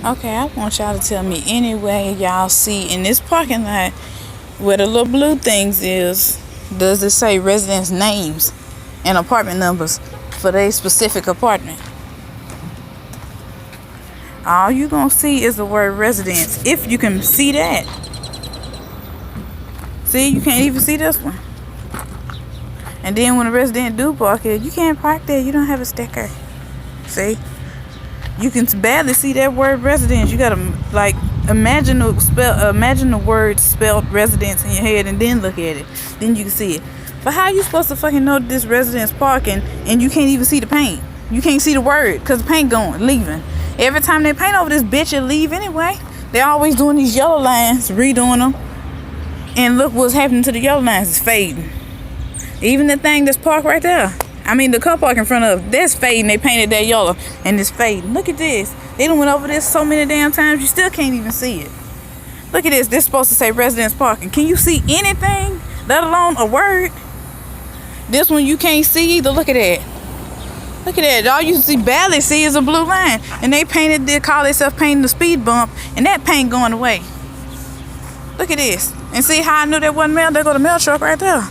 Okay, I want y'all to tell me any way y'all see in this parking lot where the little blue things is, does it say residents' names and apartment numbers for their specific apartment? All you gonna see is the word residence, if you can see that. See, you can't even see this one. And then when a resident do park here, you can't park there, you don't have a sticker. See? You can barely see that word residence. You gotta imagine the word spelled residence in your head and then look at it. Then you can see it. But how you supposed to fucking know this residence parking and you can't even see the paint? You can't see the word because the paint leaving. Every time they paint over this bitch, it leave anyway. They're always doing these yellow lines, redoing them. And look what's happening to the yellow lines. It's fading. Even the thing that's parked right there. The car park in front of, that's fading. They painted that yellow and it's fading. Look at this. They done went over this so many damn times, you still can't even see it. Look at this. This supposed to say residence parking. Can you see anything, let alone a word? This one you can't see either. Look at that. Look at that. All you barely see is a blue line. And they call themselves painting the speed bump, and that paint going away. Look at this. And see how I knew that wasn't mail? There go the mail truck right there.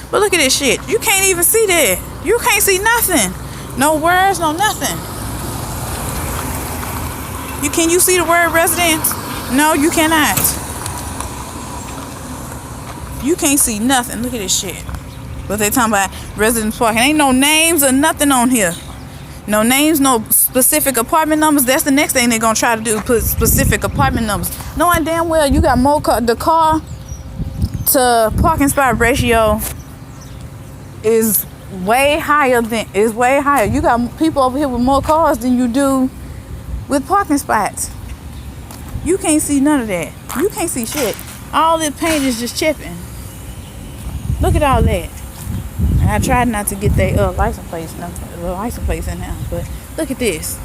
But look at this shit. You can't even see that. You can't see nothing. No words, no nothing. Can you see the word residence? No, you cannot. You can't see nothing. Look at this shit. But they talking about residence parking. Ain't no names or nothing on here. No names, no specific apartment numbers. That's the next thing they're gonna try to do, put specific apartment numbers. Knowing damn well you got more the car to parking spot ratio is way higher. You got people over here with more cars than you do with parking spots. You can't see none of that. You can't see shit. All this paint is just chipping. Look at all that. And I tried not to get their license plates in there, but look at this.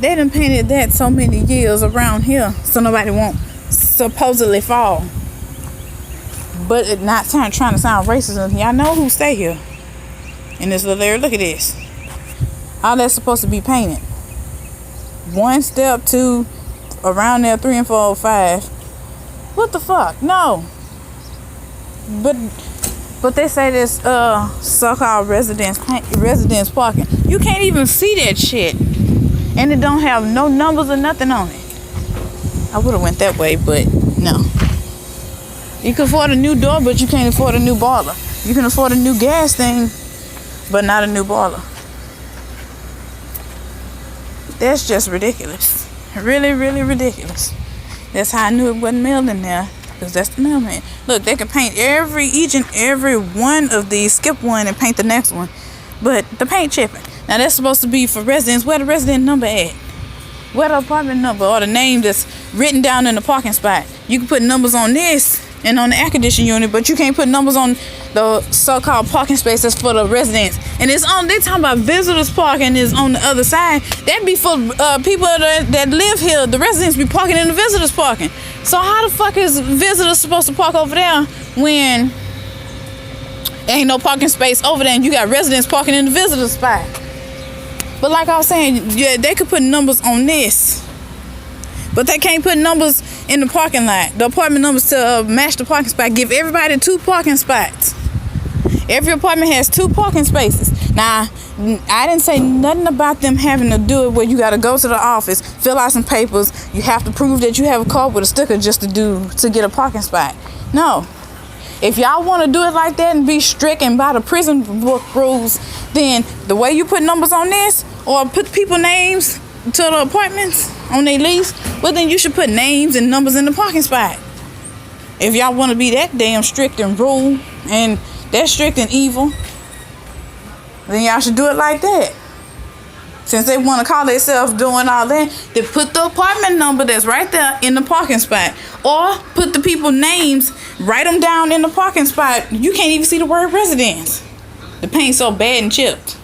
They done painted that so many years around here so nobody won't supposedly fall. But it not trying to sound racist. Y'all know who stay here in this little area. Look at this. All that's supposed to be painted. 1 step, 2, around there, 3 and 4, 5. What the fuck? No. But they say this so-called residence parking. You can't even see that shit. And it don't have no numbers or nothing on it. I would have went that way, but no. You can afford a new door, but you can't afford a new boiler. You can afford a new gas thing, but not a new boiler. That's just ridiculous. Really, really ridiculous. That's how I knew it wasn't mailed in there, because that's the mailman. Look, they can paint each and every one of these, skip one and paint the next one. But the paint chipping. Now that's supposed to be for residents. Where the resident number at? Where the apartment number or the name that's written down in the parking spot? You can put numbers on this and on the air conditioning unit, but you can't put numbers on the so-called parking spaces for the residents. And it's on, they talking about visitors parking is on the other side. That'd be for people that live here. The residents be parking in the visitors parking. So how the fuck is visitors supposed to park over there when there ain't no parking space over there and you got residents parking in the visitor spot? But like I was saying, yeah, they could put numbers on this, but they can't put numbers in the parking lot. The apartment numbers to match the parking spot. Give everybody 2 parking spots. Every apartment has 2 parking spaces. Now, I didn't say nothing about them having to do it where you got to go to the office, fill out some papers. You have to prove that you have a car with a sticker just to get a parking spot. No. If y'all want to do it like that and be stricken by the prison book rules, then the way you put numbers on this or put people names to the apartments on their lease, well then you should put names and numbers in the parking spot. If y'all want to be that damn strict and rule and that strict and evil, then y'all should do it like that. Since they want to call themselves doing all that, they put the apartment number that's right there in the parking spot, or put the people names, write them down in the parking spot. You can't even see the word residence. The paint's so bad and chipped.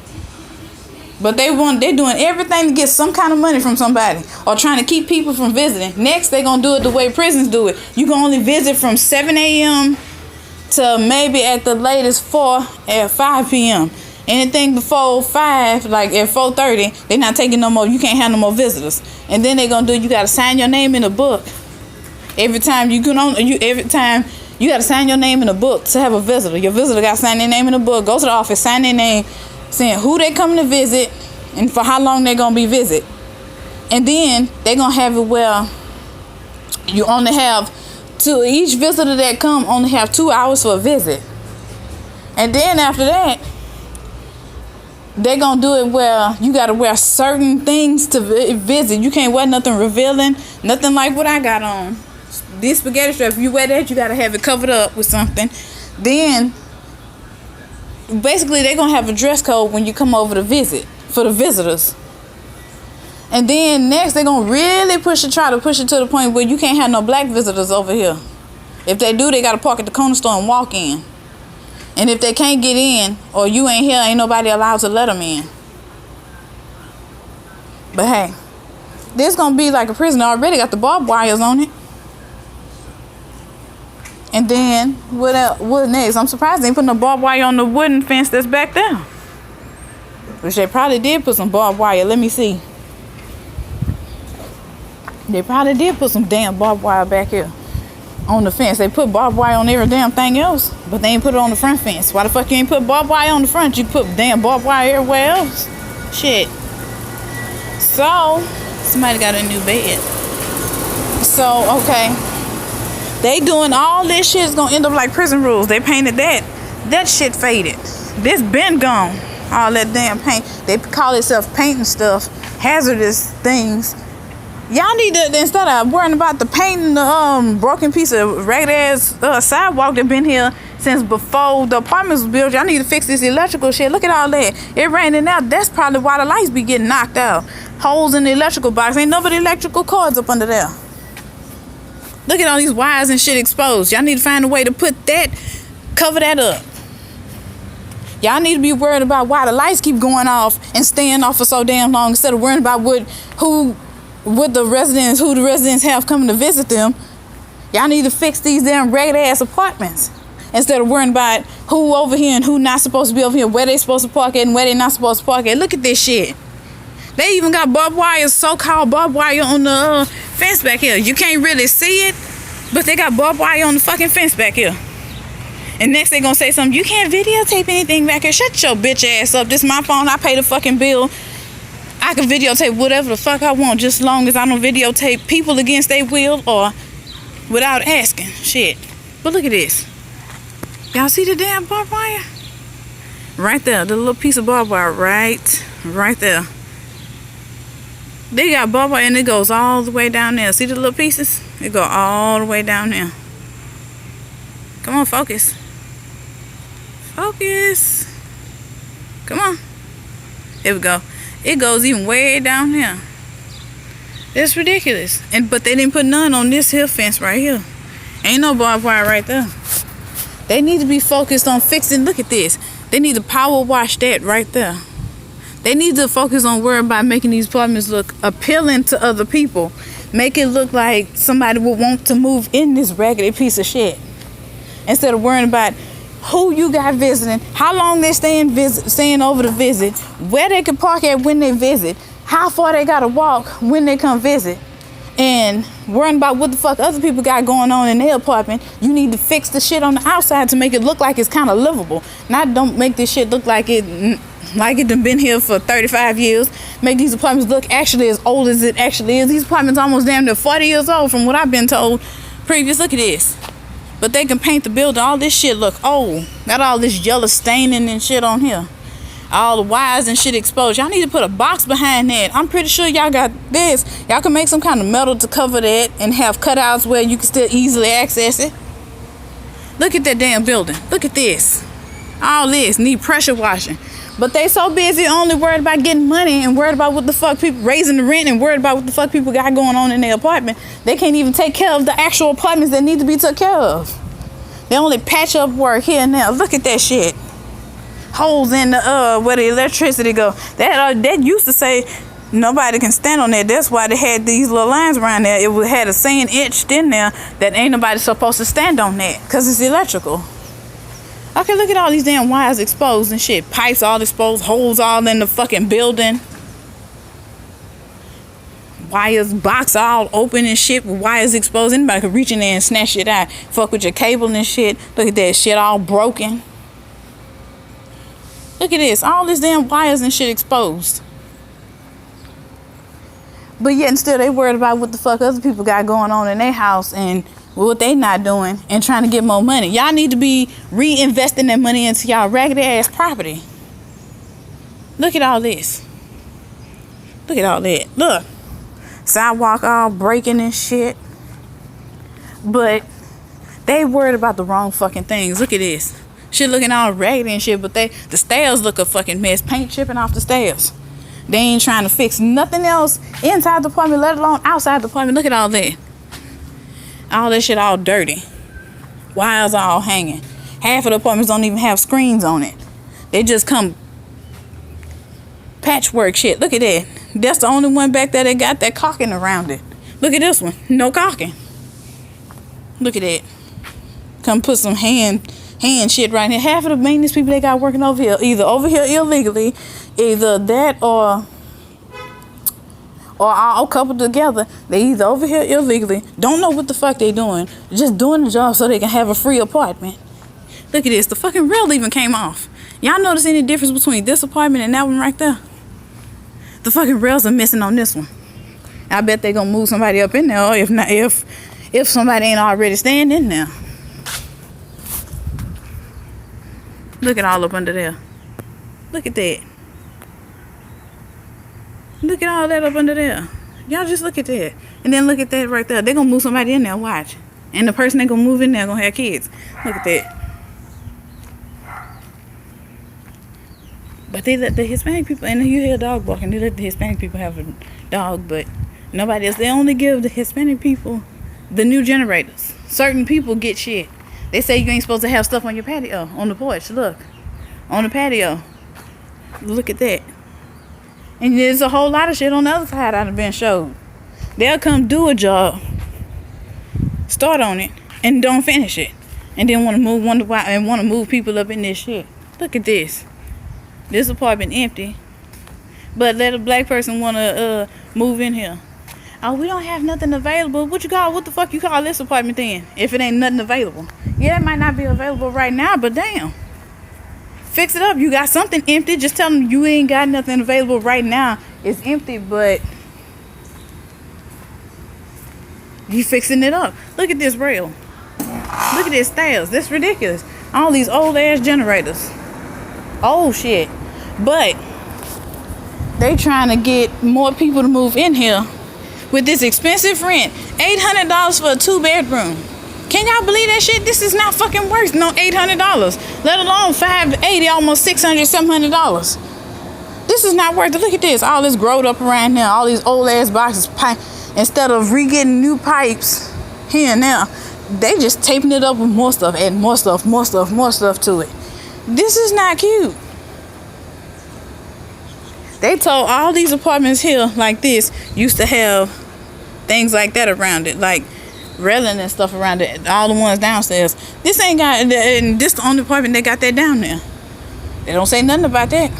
But they're doing everything to get some kind of money from somebody or trying to keep people from visiting. Next, they're going to do it the way prisons do it. You can only visit from 7 a.m. to maybe at the latest 5 p.m. Anything before 5, like at 4:30, they not taking no more. You can't have no more visitors. And then they gonna do. You gotta sign your name in a book. Every time you get on, every time you gotta sign your name in a book to have a visitor. Your visitor gotta sign their name in a book. Go to the office, sign their name, saying who they coming to visit and for how long they gonna be visit. And then they gonna have it where you only have to each visitor that come only have 2 hours for a visit. And then after that, they gonna do it where you gotta wear certain things to visit. You can't wear nothing revealing, nothing like what I got on. This spaghetti strap, if you wear that, you gotta have it covered up with something. Then, basically, they gonna have a dress code when you come over to visit for the visitors. And then next, they gonna really try to push it to the point where you can't have no black visitors over here. If they do, they gotta park at the corner store and walk in. And if they can't get in, or you ain't here, ain't nobody allowed to let them in. But hey, this gonna be like a prison. Already got the barbed wires on it. And then, what next? I'm surprised they ain't putting a barbed wire on the wooden fence that's back there. Which they probably did put some barbed wire. Let me see. They probably did put some damn barbed wire back here on the fence. They put barbed wire on every damn thing else, but they ain't put it on the front fence. Why the fuck you ain't put barbed wire on the front? You put damn barbed wire everywhere else. Shit. So, somebody got a new bed. So, okay. They doing all this shit is gonna end up like prison rules. They painted that. That shit faded. This been gone. All that damn paint. They call itself painting stuff. Hazardous things. Y'all need to, instead of worrying about the painting the broken piece of ragged ass sidewalk that been here since before the apartments was built, y'all need to fix this electrical shit. Look at all that. It raining out. That's probably why the lights be getting knocked out. Holes in the electrical box. Ain't nobody electrical cords up under there. Look at all these wires and shit exposed. Y'all need to find a way to put that, cover that up. Y'all need to be worried about why the lights keep going off and staying off for so damn long instead of worrying about who the residents have coming to visit them. Y'all need to fix these damn ragged ass apartments instead of worrying about who over here and who not supposed to be over here, where they supposed to park at and where they not supposed to park at. Look at this shit. They even got barbed wire, so-called barbed wire on the fence back here. You can't really see it, but they got barbed wire on the fucking fence back here. And next they gonna say something, you can't videotape anything back here. Shut your bitch ass up. This is my phone. I pay the fucking bill. I can videotape whatever the fuck I want, just as long as I don't videotape people against their will or without asking. Shit. But look at this. Y'all see the damn barbed wire? Right there. The little piece of barbed wire right there. They got barbed wire and it goes all the way down there. See the little pieces? It go all the way down there. Come on, focus. Focus. Come on. Here we go. It goes even way down here. It's ridiculous. But they didn't put none on this here fence right here. Ain't no barbed wire right there. They need to be focused on fixing. Look at this. They need to power wash that right there. They need to focus on worrying about making these apartments look appealing to other people. Make it look like somebody would want to move in this raggedy piece of shit. Instead of worrying about who you got visiting, how long they staying over to visit, where they can park at when they visit, how far they gotta walk when they come visit, and worrying about what the fuck other people got going on in their apartment. You need to fix the shit on the outside to make it look like it's kind of livable. Not don't make this shit look like it done been here for 35 years. Make these apartments look actually as old as it actually is. These apartments almost damn near 40 years old from what I've been told previous. Look at this. But they can paint the building. All this shit look old. Got all this yellow staining and shit on here. All the wires and shit exposed. Y'all need to put a box behind that. I'm pretty sure y'all got this. Y'all can make some kind of metal to cover that and have cutouts where you can still easily access it. Look at that damn building. Look at this. All this need pressure washing. But they so busy only worried about getting money and worried about what the fuck people raising the rent and worried about what the fuck people got going on in their apartment. They can't even take care of the actual apartments that need to be took care of. They only patch up work here and there. Look at that shit. Holes in the where the electricity go. That used to say nobody can stand on that. That's why they had these little lines around there. It had a saying etched in there that ain't nobody supposed to stand on that because it's electrical. Okay, look at all these damn wires exposed and shit. Pipes all exposed, holes all in the fucking building. Wires, box all open and shit with wires exposed. Anybody could reach in there and snatch shit out. Fuck with your cable and shit. Look at that shit all broken. Look at this. All this damn wires and shit exposed. But yet and still they worried about what the fuck other people got going on in their house and what they not doing and trying to get more money. Y'all need to be reinvesting that money into y'all raggedy ass property. Look at all this. Look at all that. Look. Sidewalk all breaking and shit. But they worried about the wrong fucking things. Look at this. Shit looking all raggedy and shit, but the stairs look a fucking mess. Paint chipping off the stairs. They ain't trying to fix nothing else inside the apartment, let alone outside the apartment. Look at all that. All that shit all dirty. Wires all hanging. Half of the apartments don't even have screens on it. They just come patchwork shit. Look at that. That's the only one back there that got that caulking around it. Look at this one. No caulking. Look at that. Come put some hand shit right here. Half of the maintenance people they got working over here, either over here illegally, either that or all coupled together. They either over here illegally, don't know what the fuck they doing, just doing the job so they can have a free apartment. Look at this. The fucking rail even came off. Y'all notice any difference between this apartment and that one right there? The fucking rails are missing on this one. I bet they gonna move somebody up in there, or if not, if somebody ain't already staying in there. Look at all up under there. Look at that. Look at all that up under there. Y'all just look at that. And then look at that right there. They're gonna move somebody in there, watch. And the person that gonna move in there gonna have kids. Look at that. But they let the Hispanic people, and you hear a dog barking, they let the Hispanic people have a dog, but nobody else. They only give the Hispanic people the new generators. Certain people get shit. They say you ain't supposed to have stuff on your patio, on the porch. Look, on the patio. Look at that. And there's a whole lot of shit on the other side that have been showed. They'll come do a job, start on it, and don't finish it, and then want to move people up in this shit. Look at this. This apartment empty, but let a black person want to move in here. Oh, we don't have nothing available. What the fuck you call this apartment then? If it ain't nothing available. Yeah, it might not be available right now, but damn. Fix it up. You got something empty. Just tell them you ain't got nothing available right now. It's empty, but you fixing it up. Look at this rail. Look at this stairs. That's ridiculous. All these old ass generators. Oh shit. But they trying to get more people to move in here with this expensive rent. $800 for a 2-bedroom. Can y'all believe that shit? This is not fucking worth no $800. Let alone $580, almost $600, $700. This is not worth it. Look at this. All this growed up around here. All these old ass boxes. Instead of re-getting new pipes here and there, they just taping it up with more stuff, adding more stuff to it. This is not cute. They told all these apartments here like this used to have things like that around it, like railing and stuff around it. All the ones downstairs. This ain't got, and this the only apartment that got that down there. They don't say nothing about that.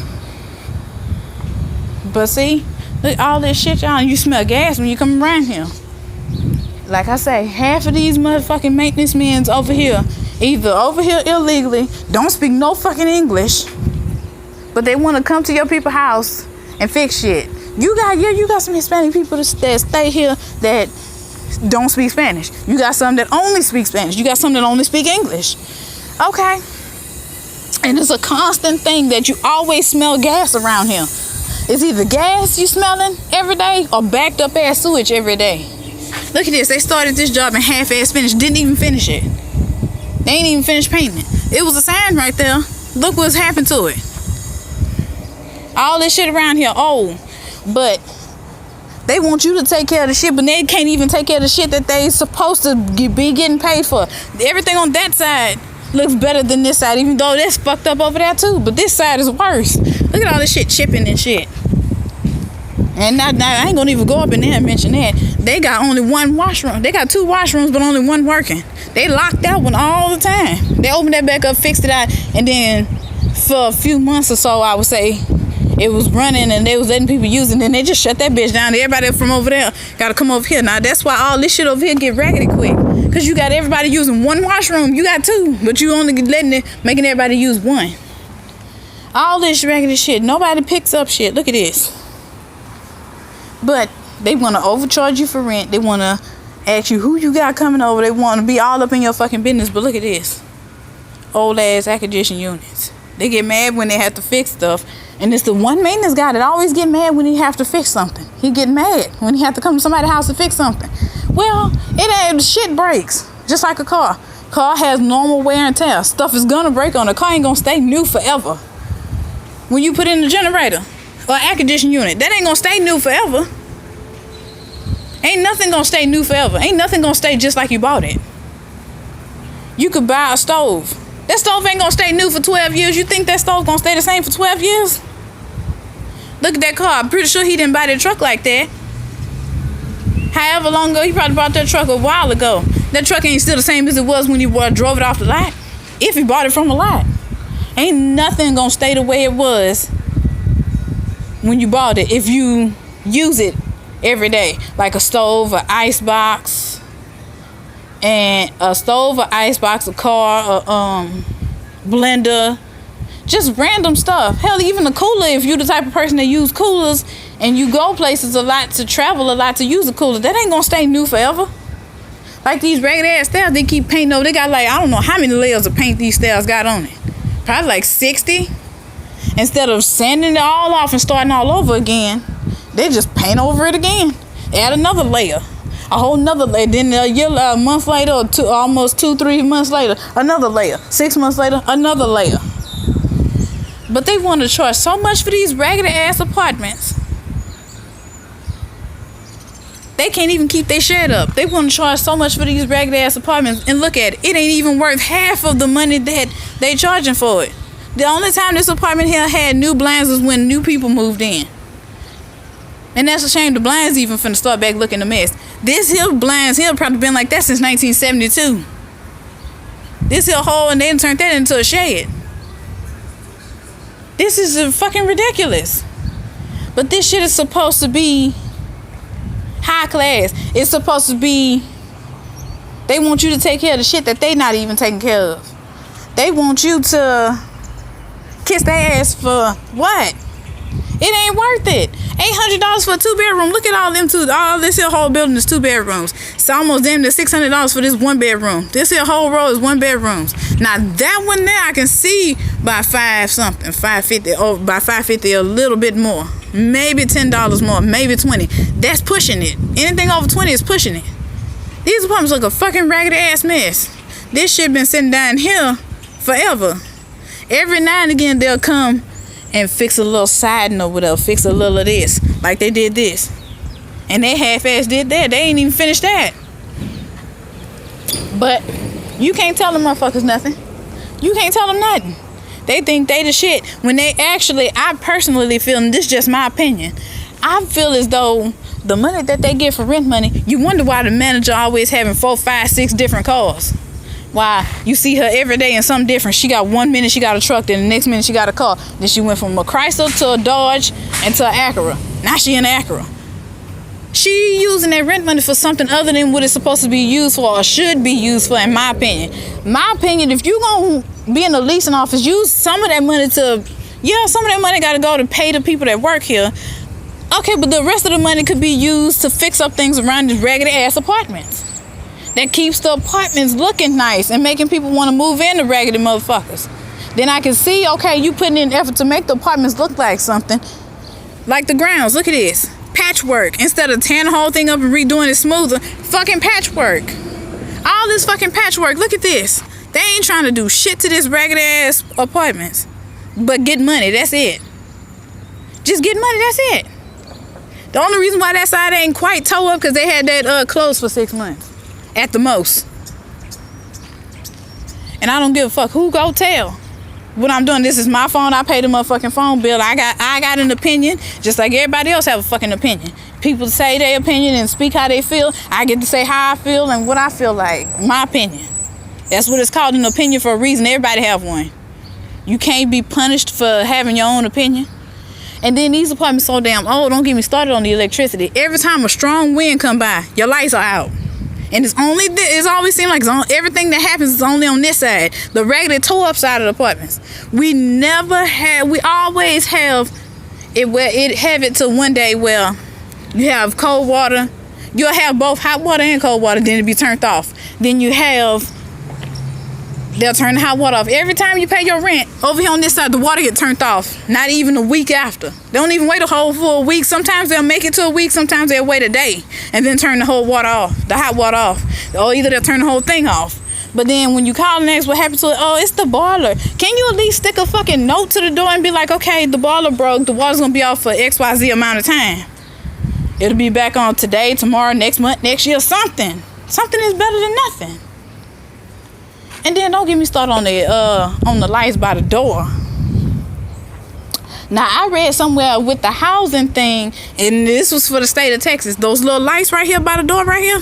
But see, look, all this shit, y'all, you smell gas when you come around here. Like I say, half of these motherfucking maintenance men's over here, either over here illegally, don't speak no fucking English, but they want to come to your people's house and fix shit. You got some Hispanic people that stay here that don't speak Spanish. You got some that only speak Spanish. You got some that only speak English. Okay. And it's a constant thing that you always smell gas around here. It's either gas you smelling every day or backed up ass sewage every day. Look at this. They started this job in half-ass finish. Didn't even finish it. They ain't even finished painting it. It was a sign right there. Look what's happened to it. All this shit around here old. But they want you to take care of the shit, but they can't even take care of the shit that they supposed to be getting paid for. Everything on that side looks better than this side, even though that's fucked up over there too. But this side is worse. Look at all this shit chipping and shit. And now I ain't gonna even go up in there and mention that. They got only one washroom. They got 2 washrooms, but only one working. They locked that one all the time. They opened that back up, fixed it out, and then for a few months or so, I would say, it was running and they was letting people use it. And then they just shut that bitch down. Everybody from over there got to come over here. Now, that's why all this shit over here get raggedy quick. Because you got everybody using one washroom. You got 2, but you only making everybody use 1. All this raggedy shit. Nobody picks up shit. Look at this. But they want to overcharge you for rent. They want to ask you who you got coming over. They want to be all up in your fucking business. But look at this. Old ass air conditioning units. They get mad when they have to fix stuff. And it's the one maintenance guy that always get mad when he have to fix something. He get mad when he have to come to somebody's house to fix something. Well, it ain't, shit breaks. Just like a car. Car has normal wear and tear. Stuff is gonna break on. The car ain't gonna stay new forever. When you put in the generator or air conditioning unit, that ain't gonna stay new forever. Ain't nothing gonna stay new forever. Ain't nothing gonna stay just like you bought it. You could buy a stove. That stove ain't gonna stay new for 12 years. You think that stove gonna stay the same for 12 years? Look at that car. I'm pretty sure he didn't buy that truck like that. However long ago, he probably bought that truck a while ago. That truck ain't still the same as it was when you drove it off the lot. If you bought it from a lot. Ain't nothing gonna stay the way it was when you bought it if you use it every day. Like a stove, an ice box, and a stove, an ice box, a car, a blender, just random stuff. Hell, even a cooler, if you're the type of person that use coolers and you go places a lot to travel a lot to use a cooler, that ain't gonna stay new forever. Like these ragged ass stairs, they keep painting over. They got like, I don't know how many layers of paint these stairs got on it. Probably like 60. Instead of sanding it all off and starting all over again, they just paint over it again. Add another layer. A whole nother layer. Then a month later, or almost 2-3 months later, another layer. 6 months later, another layer. But they want to charge so much for these raggedy ass apartments. They can't even keep their shit up. They want to charge so much for these raggedy ass apartments. And look at it. It ain't even worth half of the money that they charging for it. The only time this apartment here had new blinds was when new people moved in. And that's a shame the blinds even finna start back looking a mess. This here blinds here probably been like that since 1972. This here hole, and they done turned that into a shed. This is fucking ridiculous. But this shit is supposed to be high class. It's supposed to be, they want you to take care of the shit that they not even taking care of. They want you to kiss their ass for what? It ain't worth it. $800 for a 2-bedroom. Look at all this here whole building is 2 bedrooms. It's almost damn near $600 for this 1 bedroom. This here whole row is 1 bedrooms. Now that one there I can see by $550 or by $550 a little bit more. Maybe $10 more, maybe 20. That's pushing it. Anything over 20 is pushing it. These apartments look a fucking raggedy ass mess. This shit been sitting down here forever. Every now and again they'll come and fix a little siding over there, fix a little of this, like they did this. And they half-ass did that. They ain't even finished that. But you can't tell them motherfuckers nothing. You can't tell them nothing. They think they the shit. When they actually, I personally feel, and this is just my opinion, I feel as though the money that they get for rent money, you wonder why the manager always having 4, 5, 6 different cars. Why you see her every day in something different. She got 1 minute she got a truck, then the next minute she got a car. Then she went from a Chrysler to a Dodge and to an Acura. Now she in an Acura. She using that rent money for something other than what it's supposed to be used for or should be used for, in my opinion. My opinion, if you gonna be in the leasing office, use some of that money to, some of that money gotta go to pay the people that work here. Okay, but the rest of the money could be used to fix up things around these raggedy ass apartments. That keeps the apartments looking nice and making people want to move in the raggedy motherfuckers. Then I can see, okay, you putting in effort to make the apartments look like something. Like the grounds, look at this. Patchwork. Instead of tearing the whole thing up and redoing it smoother, fucking patchwork. All this fucking patchwork, look at this. They ain't trying to do shit to this raggedy ass apartments. But get money, that's it. Just get money, that's it. The only reason why that side ain't quite toe up because they had that closed for 6 months. At the most. And I don't give a fuck who go tell. what I'm doing. This is my phone. I pay the motherfucking phone bill. I got an opinion, just like everybody else have a fucking opinion. People say their opinion and speak how they feel. I get to say how I feel and what I feel like. My opinion. That's what it's called, an opinion, for a reason. Everybody have one. You can't be punished for having your own opinion. And then these apartments so damn old. Don't get me started on the electricity. Every time a strong wind come by, your lights are out. And it's always seemed like everything that happens is only on this side, the regular toe-up side of the apartments. We always have it to one day where you have cold water. You'll have both hot water and cold water, then it'll be turned off. Then they'll turn the hot water off. Every time you pay your rent, over here on this side, the water get turned off. Not even a week after. They don't even wait a whole full week. Sometimes they'll make it to a week. Sometimes they'll wait a day and then turn the whole water off, the hot water off. Or either they'll turn the whole thing off. But then when you call and ask what happened to it, oh, it's the boiler. Can you at least stick a fucking note to the door and be like, okay, the boiler broke. The water's going to be off for XYZ amount of time. It'll be back on today, tomorrow, next month, next year, something. Something is better than nothing. And then don't get me started on the lights by the door. Now, I read somewhere with the housing thing, and this was for the state of Texas, those little lights right here by the door right here,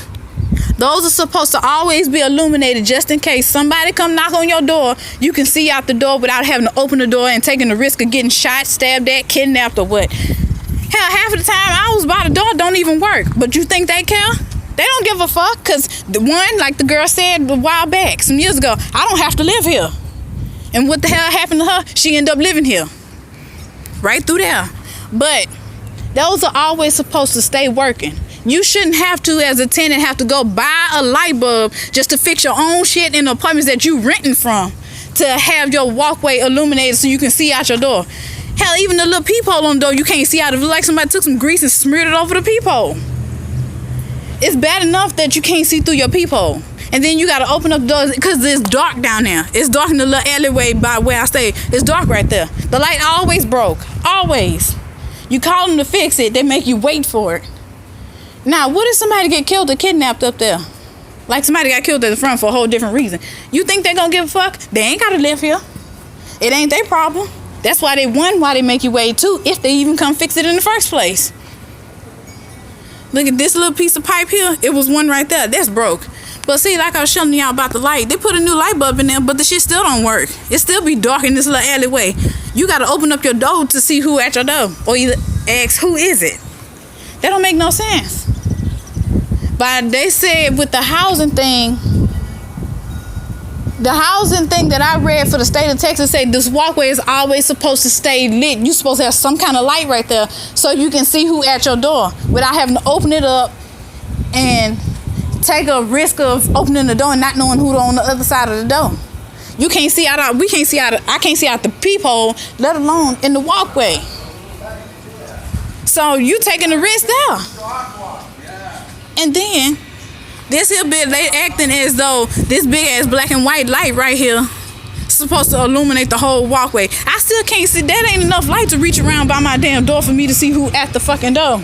those are supposed to always be illuminated just in case somebody come knock on your door. You can see out the door without having to open the door and taking the risk of getting shot, stabbed at, kidnapped, or what. Hell, half of the time owls by the door don't even work. But you think they care? They don't give a fuck, because the one, like the girl said a while back, some years ago, I don't have to live here. And what the hell happened to her? She ended up living here. Right through there. But those are always supposed to stay working. You shouldn't have to, as a tenant, have to go buy a light bulb just to fix your own shit in the apartments that you renting from, to have your walkway illuminated so you can see out your door. Hell, even the little peephole on the door, you can't see out. It look like somebody took some grease and smeared it over the peephole. It's bad enough that you can't see through your peephole. And then you got to open up the doors because it's dark down there. It's dark in the little alleyway by where I stay. It's dark right there. The light always broke. Always. You call them to fix it, they make you wait for it. Now, what if somebody get killed or kidnapped up there? Like somebody got killed at the front for a whole different reason. You think they're going to give a fuck? They ain't got to live here. It ain't their problem. That's why they make you wait too, if they even come fix it in the first place. Look at this little piece of pipe here. It was one right there. That's broke. But see, like I was showing y'all about the light, they put a new light bulb in there, but the shit still don't work. It still be dark in this little alleyway. You got to open up your door to see who at your door, or either ask, who is it? That don't make no sense. But they said with the housing thing that I read for the state of Texas said this walkway is always supposed to stay lit. You're supposed to have some kind of light right there so you can see who at your door without having to open it up and take a risk of opening the door and not knowing who's on the other side of the door. You can't see out. I can't see out the peephole, let alone in the walkway. So you taking the risk there. And then this here bit, they acting as though this big ass black and white light right here supposed to illuminate the whole walkway. I still can't see. That ain't enough light to reach around by my damn door for me to see who at the fucking door.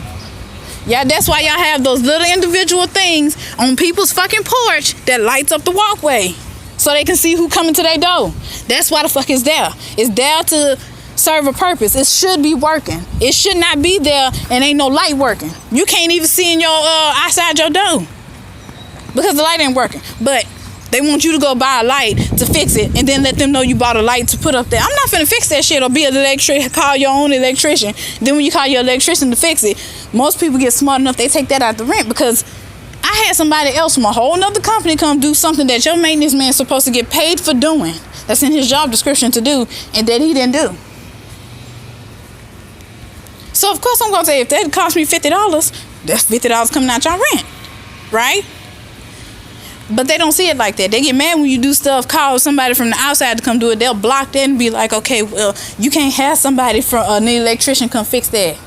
Yeah, that's why y'all have those little individual things on people's fucking porch that lights up the walkway so they can see who coming to their door. That's why the fuck it's there. It's there to serve a purpose. It should be working. It should not be there and ain't no light working. You can't even see in your outside your door because the light ain't working. But they want you to go buy a light to fix it and then let them know you bought a light to put up there. I'm not finna fix that shit or be an electrician, call your own electrician. Then when you call your electrician to fix it, most people get smart enough, they take that out the rent, because I had somebody else from a whole nother company come do something that your maintenance man's supposed to get paid for doing. That's in his job description to do, and that he didn't do. So of course I'm gonna say, if that cost me $50, that's $50 coming out your rent, right? But they don't see it like that. They get mad when you do stuff, call somebody from the outside to come do it. They'll block that and be like, okay, well, you can't have somebody from an electrician come fix that.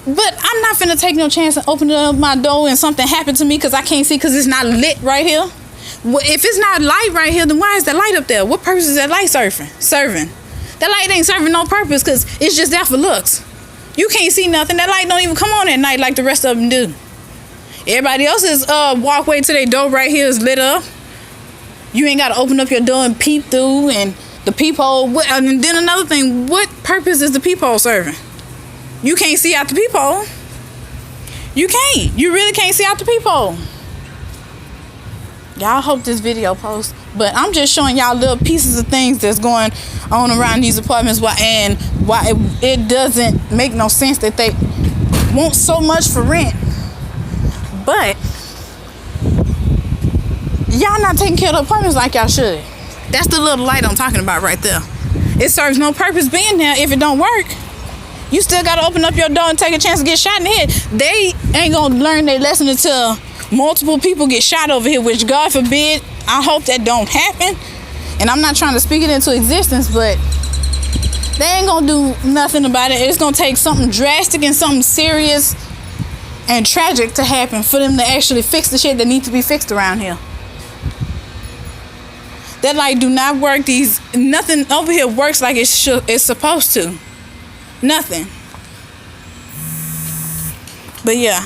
But I'm not finna take no chance and open up my door and something happen to me because I can't see because it's not lit right here. Well, if it's not light right here, then why is that light up there? What purpose is that light serving? That light ain't serving no purpose because it's just there for looks. You can't see nothing. That light don't even come on at night like the rest of them do. Everybody else's walkway to their door right here is lit up. You ain't got to open up your door and peep through and The peephole. And then another thing, what purpose is the peephole serving? You can't see out the peephole. You can't. You really can't see out the peephole. Y'all hope this video posts. But I'm just showing y'all little pieces of things that's going on around these apartments. Why it doesn't make no sense that they want so much for rent. But y'all not taking care of the apartments like y'all should. That's the little light I'm talking about right there. It serves no purpose being there if it don't work. You still gotta open up your door and take a chance to get shot in the head. They ain't gonna learn their lesson until multiple people get shot over here, which God forbid, I hope that don't happen. And I'm not trying to speak it into existence, but they ain't gonna do nothing about it. It's gonna take something drastic and something serious and tragic to happen for them to actually fix the shit that needs to be fixed around here. That light do not work. Nothing over here works like it's supposed to. Nothing. But yeah.